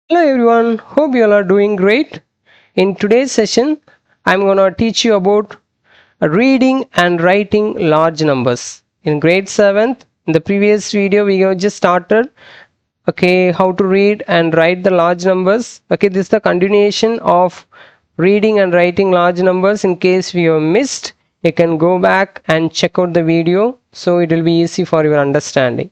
Hello everyone, hope you all are doing great. In today's session, I'm going to teach you about reading and writing large numbers. In grade 7th, in the previous video, we have just started how to read and write the large numbers. This is the continuation of reading and writing large numbers. In case you have missed, you can go back and check out the video so it will be easy for your understanding.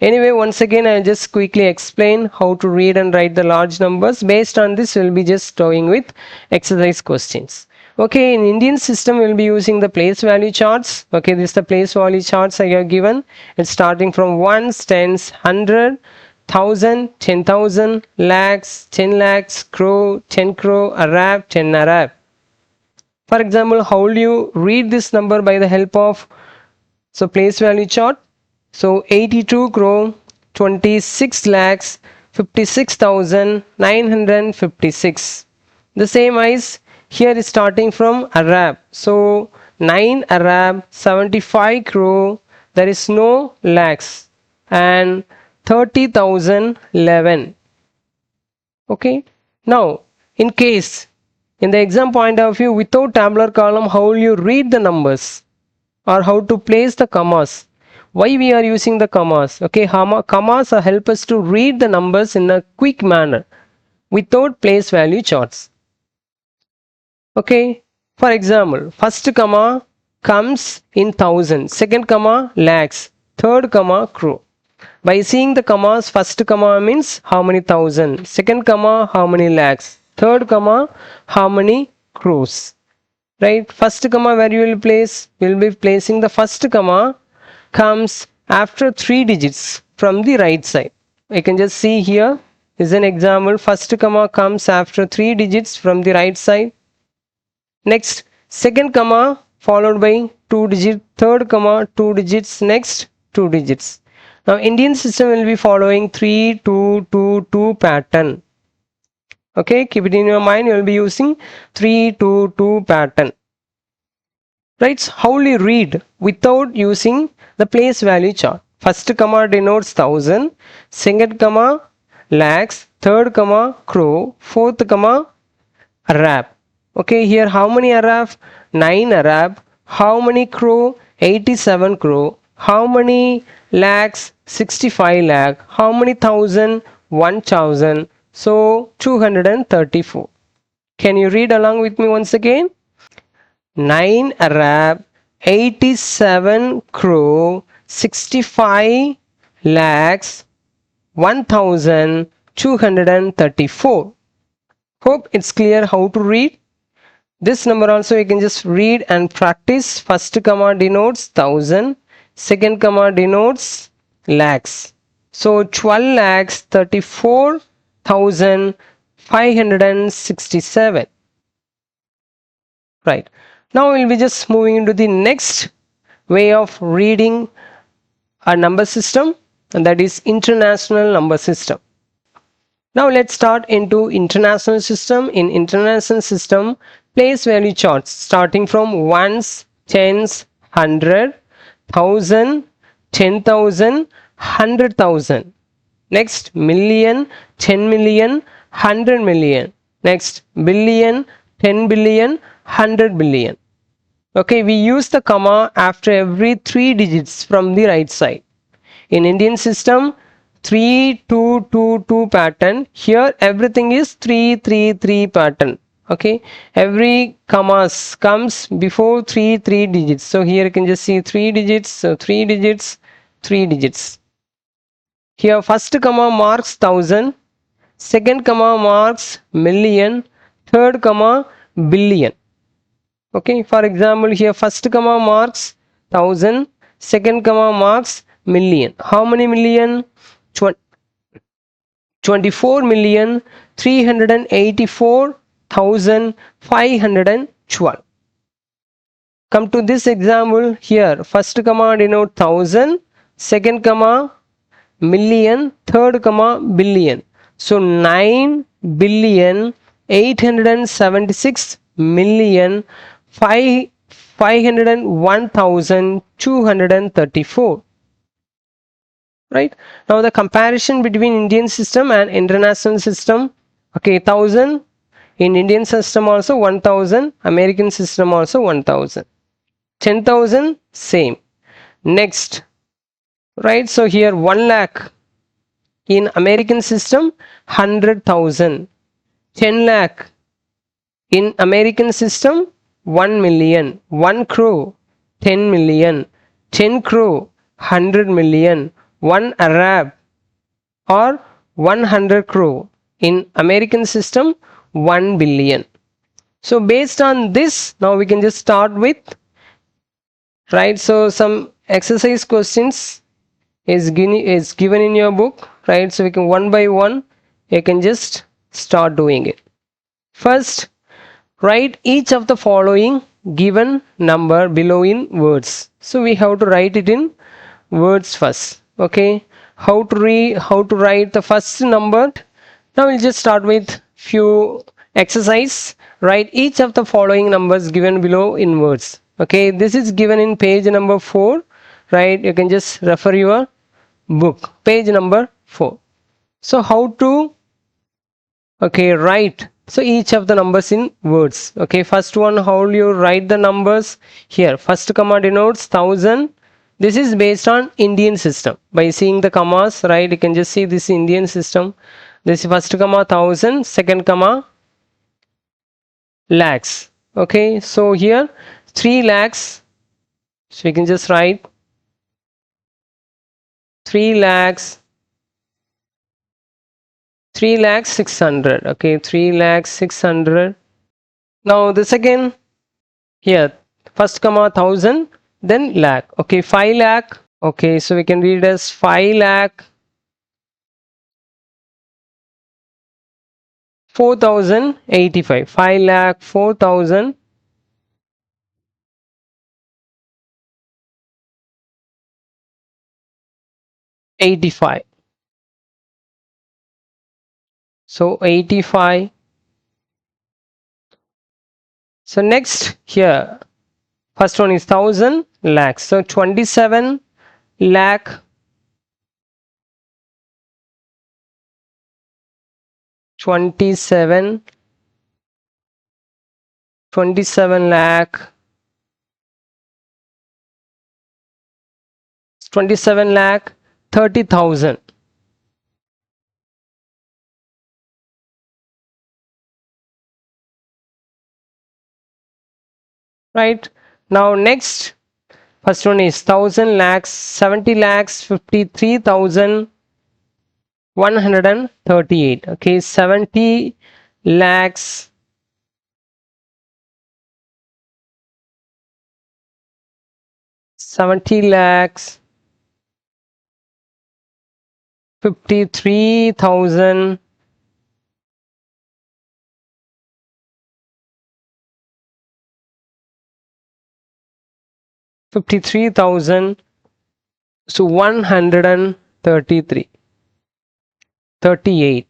Anyway, once again, I'll just quickly explain how to read and write the large numbers. Based on this, we'll be just going with exercise questions. Okay, in Indian system, we'll be using the place value charts. Okay, this is the place value charts I have given. It's starting from ones, tens, 100, 1000, 10,000, lakhs, 10 lakhs, crore, 10 crore, arab, 10 arab. For example, how will you read this number by the help of place value chart? So 82 crore 26 lakhs 56,956. The same as here is starting from Arab. So 9 Arab 75 crore, there is no lakhs, and 30,011. Okay. Now in case in the exam point of view, without tabular column, how will you read the numbers or how to place the commas? Why we are using the commas? Okay, commas help us to read the numbers in a quick manner without place value charts. Okay, for example, first comma comes in thousand, second comma lakhs, third comma crore. By seeing the commas, first comma means how many thousand, second comma how many lakhs, third comma how many crores. Right, first comma where you will place, we will be placing the first comma comes after 3 digits from the right side. I can just see here is an example. First comma comes after 3 digits from the right side. Next, second comma followed by 2 digits, third comma 2 digits, next 2 digits. Now Indian system will be following 3 2 2 2 pattern. Okay, keep it in your mind, you will be using 3 2 2 pattern. Right, so how will you read without using the place value chart? First comma denotes thousand, second comma lakhs, third comma crore, fourth comma Arab. Okay, here how many Arab? 9 Arab. How many crore? 87 crore. How many lakhs? 65 lakh. How many thousand? 1000. So 234. Can you read along with me once again? 9 Arab, 87 crore, 65 lakhs, 1234. Hope it's clear how to read. This number also you can just read and practice. First comma denotes thousand, second comma denotes lakhs. So 12 lakhs 34,567. Right. Now we'll be just moving into the next way of reading a number system, and that is international number system. Now let's start into international system. In international system, place value charts starting from ones, tens, 100, 1000, 10,000, 100,000. Next, million, 10 million, 100 million. Next, billion, 10 billion, 100 billion. Okay, we use the comma after every 3 digits from the right side. In Indian system, 3 2 2 2 pattern. Here everything is 3 3 3 pattern. Okay, every commas comes before 3 3 digits. So here you can just see 3 digits, so 3 digits, 3 digits. Here first comma marks 1000, second comma marks million, third comma billion. Okay, for example, here first comma marks 1000, second comma marks million. How many million? 24,384,512. Come to this example here. First comma denote 1000, second comma million, third comma billion. So 9 billion 876 million 501,234. right? Now the comparison between Indian system and international system. Okay, 1000 in Indian system also 1000, American system also 1000. 10,000 same. Next, right? So here 1 lakh in American system 100,000. 10 lakh in American system 1 million. 1 crore 10 million. 10 crore 100 million. 1 Arab or 100 crore in American system 1 billion. So based on this, now we can just start with, right? So some exercise questions is given in your book, right? So we can one by one, you can just start doing it. First, write each of the following given number below in words. So we have to write it in words first. Okay, how to write the first number. Now we'll just start with few exercise. Write each of the following numbers given below in words. Okay, this is given in page number 4, right? You can just refer your book, page number 4. So how to, okay, write, so each of the numbers in words. Okay, first one, how will you write the numbers? Here first comma denotes 1000. This is based on Indian system. By seeing the commas, right, you can just see this Indian system. This first comma 1000, second comma lakhs. Okay, so here 3 lakhs, so we can just write 3 lakhs, 3 lakhs 600. Okay, 3 lakhs 600. Now the second, here first comma 1000, then lakh. Okay, 5 lakh. Okay, so we can read as 5 lakh 4085. 5 lakh 4085. So 85. So next here, first one is 1000 lakhs. So 27 lakh 27 lakh 27 lakh 30,000. Right, now next, first one is 1000 lakhs 70 lakhs 53,138. Okay, 70 lakhs 70 lakhs 53,000 53,000. So 133 38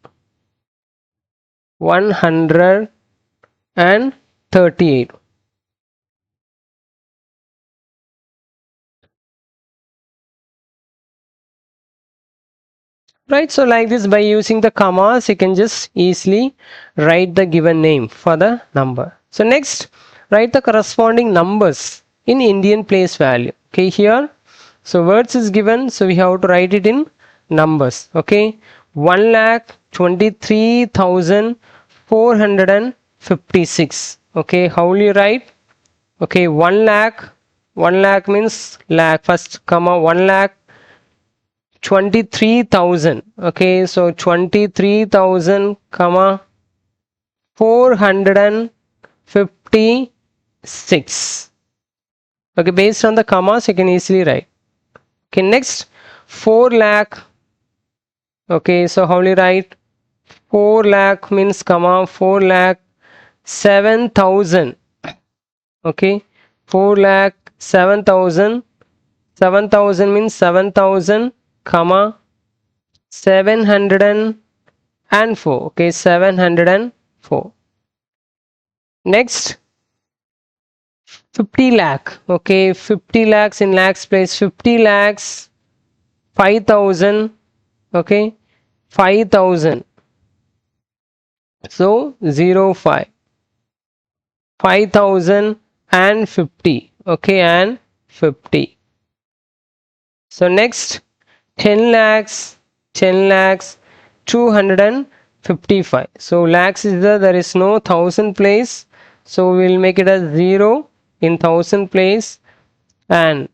138. Right, so like this, by using the commas, you can just easily write the given name for the number. So next, write the corresponding numbers in Indian place value. Okay, here, so words is given, so we have to write it in numbers. Okay, 1,23,456. Okay, how will you write? Okay, 1 lakh, 1 lakh means lakh, first comma 1 lakh 23,000. Okay, so 23,000 comma 456. Okay, based on the commas you can easily write. Okay, next 4 lakh. Okay, so how will you write? 4 lakh means comma 4 lakh 7,000. Okay, 4 lakh 7,000. 7,000 means 7,000 comma 704. Okay, 704. Next 50 lakh. Okay, 50 lakhs in lakhs place 50 lakhs 5,000. Okay, 5,000. So 0 5, 5,000 and 50. Okay, and 50. So next, 10 lakhs, 10 lakhs, 255. So lakhs is there is no thousand place. So we'll make it as 0 in thousand place, and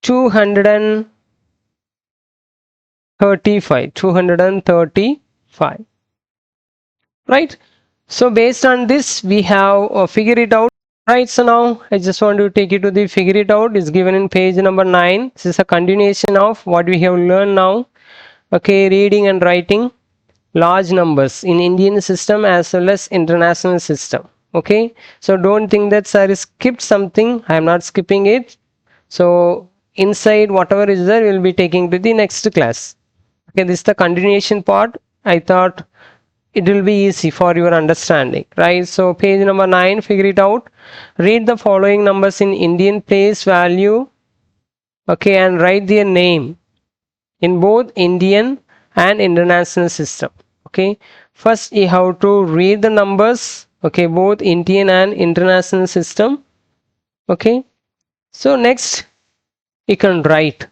235, 235. Right? So based on this, we have figured it out. Right, so now I just want to take you to the figure it out. It's given in page number 9. This is a continuation of what we have learned now. Okay, reading and writing large numbers in Indian system as well as international system. Okay, so don't think that sir skipped something. I am not skipping it. So inside whatever is there, we will be taking to the next class. Okay, this is the continuation part. I thought it will be easy for your understanding, right? So page number 9, figure it out. Read the following numbers in Indian place value, okay, and write their name in both Indian and international system. Okay, first you have to read the numbers, okay, both Indian and international system. Okay, so next you can write.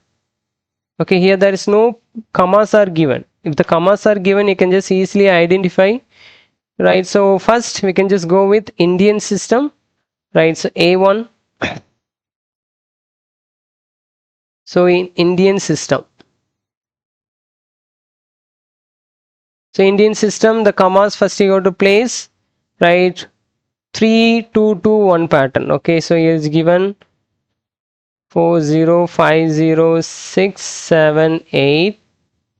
Okay, here there is no commas are given. If the commas are given, you can just easily identify. Right, so first we can just go with Indian system, right? So A1. So in Indian system, so Indian system, the commas first you go to place, right? 3 2 2 1 pattern. Okay, so here is given 405067 8.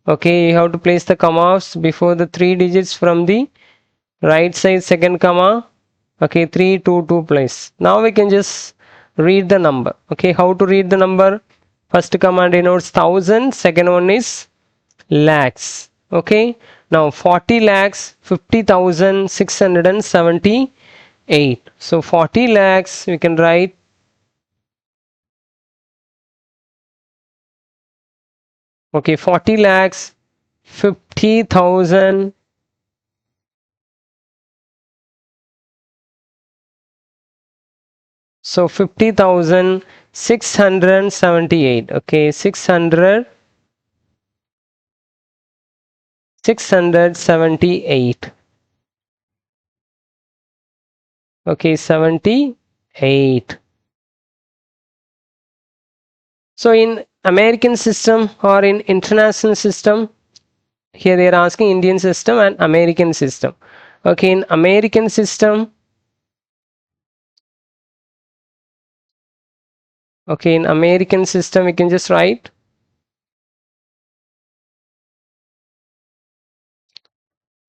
Okay, you have to place the commas before the 3 digits from the right side, second comma. Okay, 3 2 2 place. Now we can just read the number. Okay, how to read the number? First command denotes thousand, second one is lakhs. Okay, now 40 lakhs 50,678. So 40 lakhs we can write, okay, 40 lakhs 50,000. So 50,678. Okay, 678. Okay, 78. So in American system or in international system, here they are asking Indian system and American system. Okay, in American system, okay, in American system, we can just write,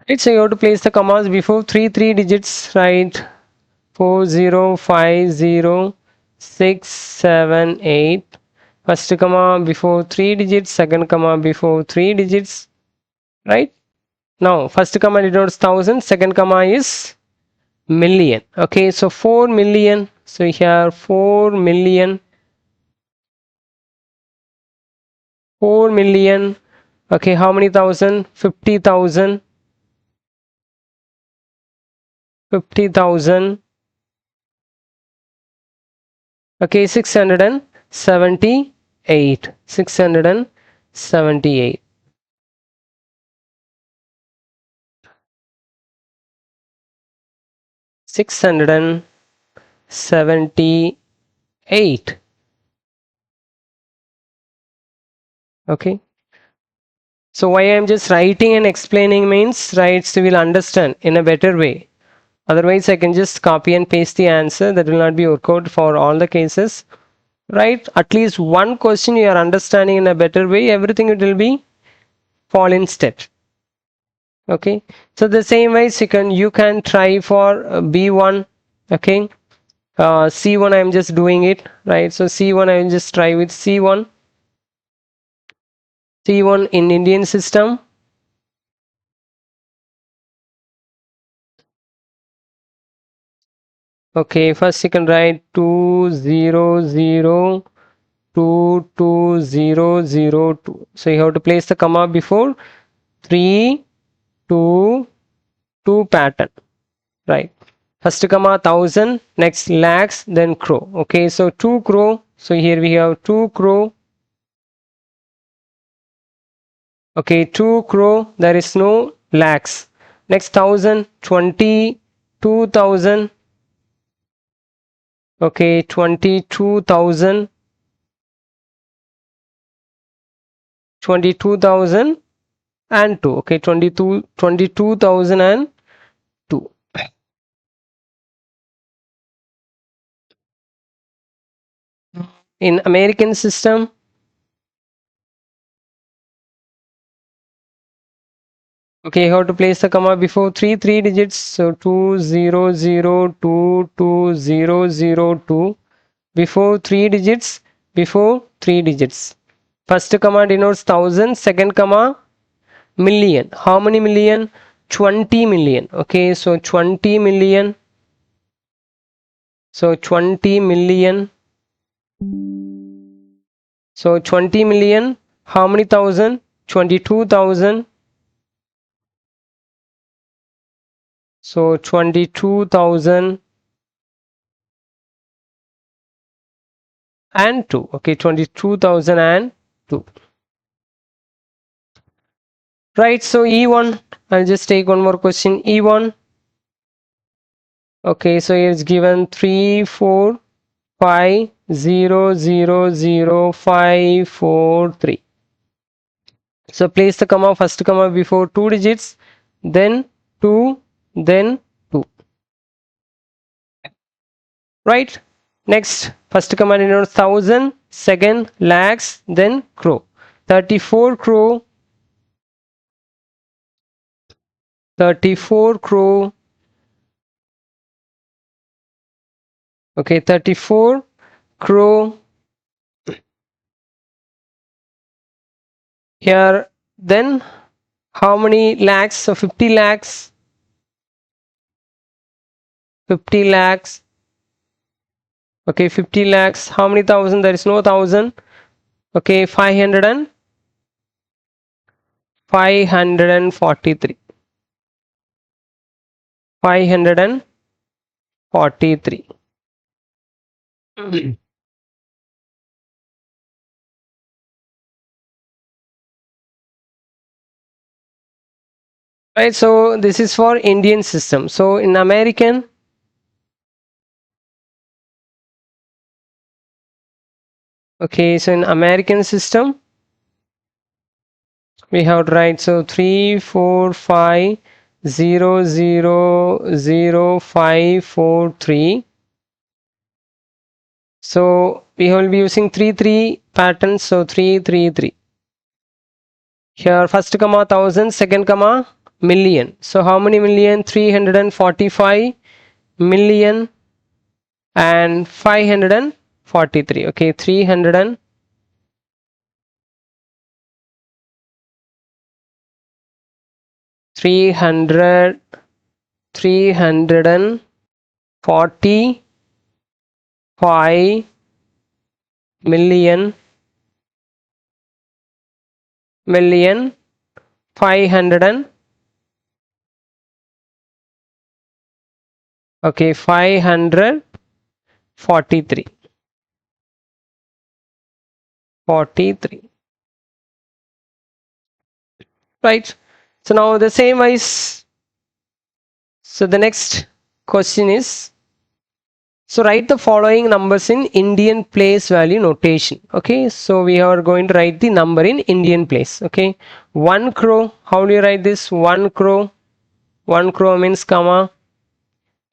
right? So you have to place the commas before three digits, right? 4050678. First comma before 3 digits, second comma before 3 digits, right? Now, first comma denotes thousand, second comma is million. Okay, so 4 million. So here 4 million, 4 million. Okay, how many thousand? 50,000, 50,000. Okay, 678, 678. 678. Okay, so why I'm just writing and explaining means, right, so we'll understand in a better way. Otherwise I can just copy and paste the answer. That will not be work out for all the cases, right? At least one question you are understanding in a better way, everything it will be fall in step. Okay, so the same way you can try for B1. Okay, C1 I'm just doing it, right? So C1 I will just try with C1. C1 in Indian system. Okay, first you can write 200 22002. So you have to place the comma before 322 pattern, right? First comma 1000, next lakhs, then crore. Okay, so 2 crore. So here we have 2 crore. Okay, 2 crore, there is no lakhs. Next 1000, 22,000. Okay, 22,000. 22,000 and 2. Okay, 22,002. In American system, okay, you have to place the comma before three digits. So 200222002 before 3 digits, before 3 digits. First comma denotes thousand, second comma million. How many million? 20 million. Okay, so 20 million. So 20 million. So 20 million. How many thousand? 22,000. So 22,000 and 2. Okay, 22,002. Right, so E1, I'll just take one more question. E1. Okay, so it's given 345000543. So place the comma, first comma before 2 digits, then 2, then 2. Right? Next, first comma denotes thousand, second lakhs, then crore. 34 crore. 34 crore. Okay, 34 crore. Here, then how many lakhs? So 50 lakhs. 50 lakhs. Okay, 50 lakhs. How many thousand? There is no thousand. Okay, 543. 543. Right, so this is for Indian system. So in American, okay, so in American system, we have to write so 345000543. So we will be using 3 patterns. So 333. Here first comma 1000, second comma million. So how many million? 345 million and 543. Okay, 300 300 345 million 500. Okay, 543. 43. Right. So now the same wise. So the next question is, so write the following numbers in Indian place value notation. Okay, so we are going to write the number in Indian place. Okay, 1 crore. How do you write this? 1 crore. 1 crore means comma.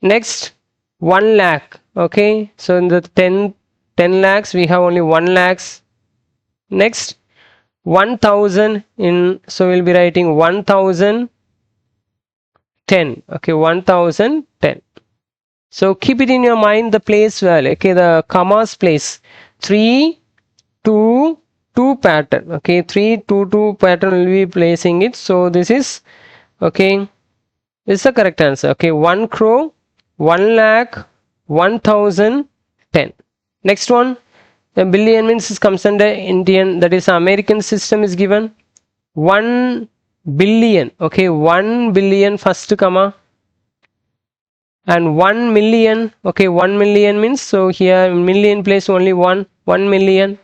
Next, 1 lakh. Okay, so in the 10 lakhs, we have only 1 lakhs. Next, 1000 in, so we'll be writing 1010. Okay, 1010. So keep it in your mind the place value. Okay, the commas place 322 pattern. Okay, 322 pattern will be placing it. So this is, okay, this is the correct answer. Okay, 1 crore, 1 lakh, 1010. Next one, A billion means it comes under Indian, that is American system is given. 1 billion, okay, 1 billion first comma, and 1 million, okay, 1 million means, so here million place only 1 million.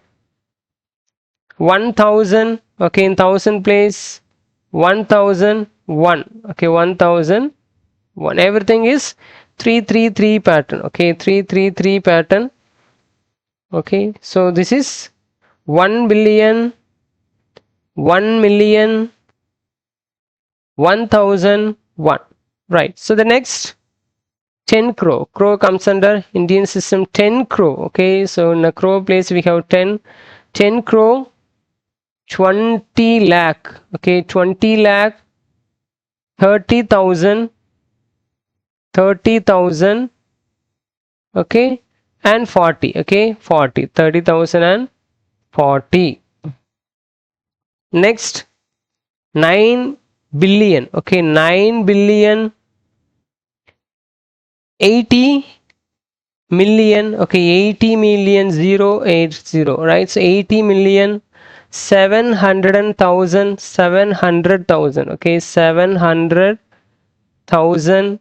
1000, okay, in thousand place 1001, okay, 1001. Everything is 333 pattern, okay, 333 pattern. Okay, so this is 1 billion, 1 million, 1001. Right, so the next 10 crore. Crore comes under Indian system. 10 crore, okay, so in a crore place we have 10 crore, 20 lakh, okay, 20 lakh, 30,000, 30,000, okay, and 40, okay, 40, 30,000 and 40. Next 9 billion, okay, 9 billion, 80 million, okay, 80 million 080, right? So 80 million 700,000, 700,000, okay, 700,000,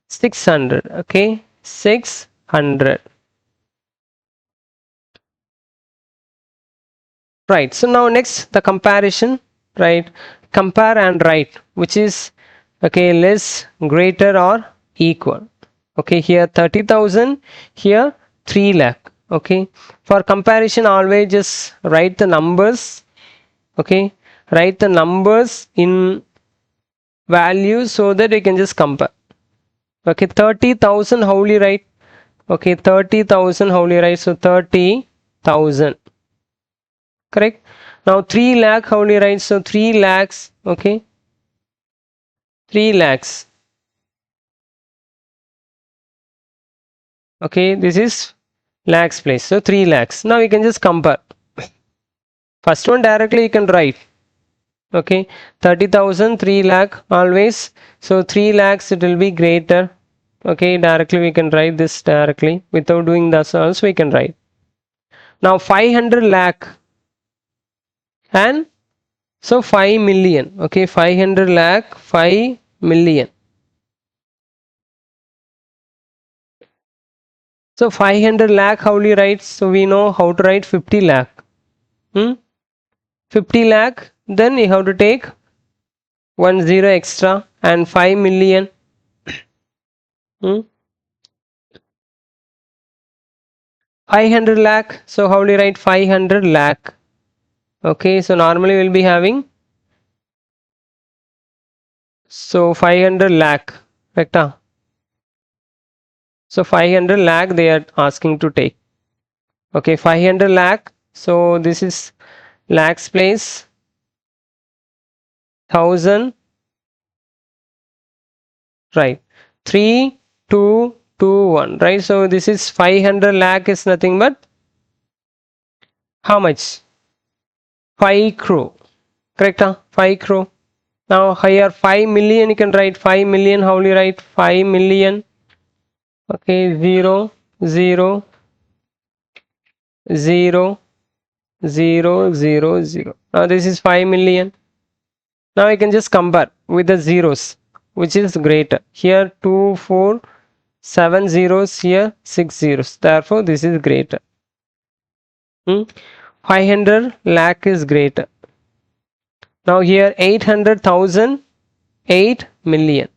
600, okay, 600. Right, so now next the comparison, right? Compare and write which is, okay, less, greater or equal. Okay, here 30,000, here 3 lakh. Okay, for comparison always just write the numbers, okay, write the numbers in values so that you can just compare. Okay, 30,000 how will you write? Okay, 30,000 how will you write? So 30,000, correct. Now 3 lakh how will you write? So 3 lakhs, okay, 3 lakhs, okay, this is lakhs place, so 3 lakhs. Now you can just compare. First one directly you can write, okay, 30,000, 3 lakh always, so 3 lakhs it will be greater, okay, directly we can write this directly without doing this also we can write. Now 500 lakh and so 5 million, okay, 500 lakh, 5 million. So 500 lakh how will you write? So we know how to write 50 lakh. 50 lakh, then you have to take 1 0 extra, and 5 million. 500 lakh, so how will you write 500 lakh? Okay, so normally we'll be having, so 500 lakh, correct? So 500 lakh they are asking to take. Okay, 500 lakh, so this is lakhs place, 1000, right, 3 2 2 1, right? So this is 500 lakh is nothing but how much? 5 crore, correct? 5 crore. Now here 5 million you can write. 5 million how will you write? 5 million, okay, 0 0 0 0 0 0. Now this is 5 million. Now I can just compare with the zeros which is greater. Here 2 4 7 zeros, here 6 zeros, therefore this is greater. 500 lakh is greater. Now here 800,000, 8 million,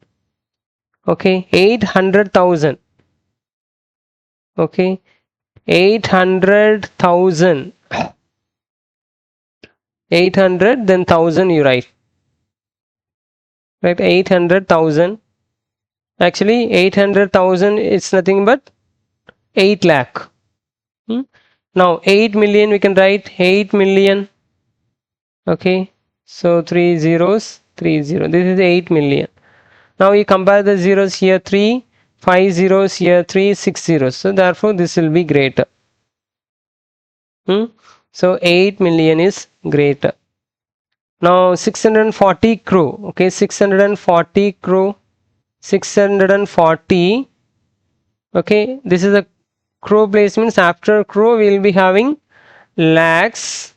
okay, 800,000, okay, 800,000, 800, then 1000 you write, right? 800,000, actually 800,000 is nothing but 8 lakh. Now 8 million we can write 8 million, okay, so 3 zeros 3 0, this is 8 million. Now you compare the zeros, here 3 5 zeros, here 3 6 zeros, so therefore this will be greater. So 8 million is greater. Now 640 crore, okay, 640 crore, 640, okay, this is a Crore place means after crore we will be having lakhs.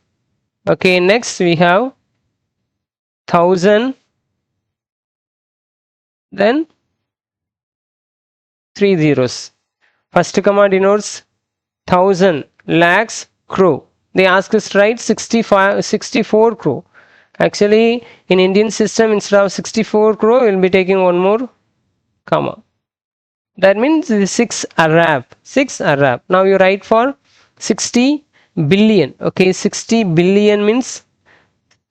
Okay, next we have thousand, then 3 zeros. First comma denotes thousand, lakhs, crore. They ask us to write 64 crore. Actually, in Indian system, instead of 64 crore, we'll be taking one more comma. That means 6 Arab. 6 Arab. Now you write for 60 billion. Okay, 60 billion means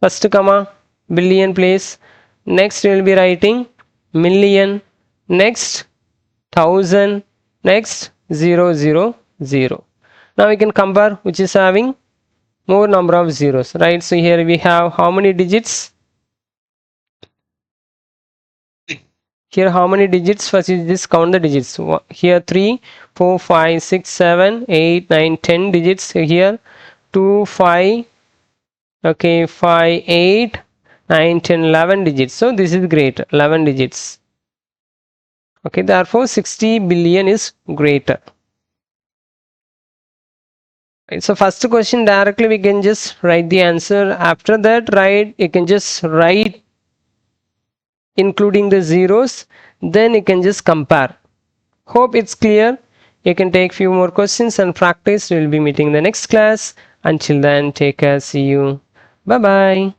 first comma, billion place. Next, we will be writing million. Next, thousand. Next, 000. Now we can compare which is having more number of zeros, right? So here we have how many digits? Here how many digits? First is this, count the digits. Here 3, 4, 5, 6, 7, 8, 9, 10 digits. Here 2, 5, okay, 5, 8, 9, 10, 11 digits. So this is great, 11 digits. Okay, therefore 60 billion is greater. Right, so first question directly we can just write the answer. After that, right, you can just write including the zeros, then you can just compare. Hope it's clear. You can take few more questions and practice. We will be meeting in the next class. Until then, take care. See you. Bye bye.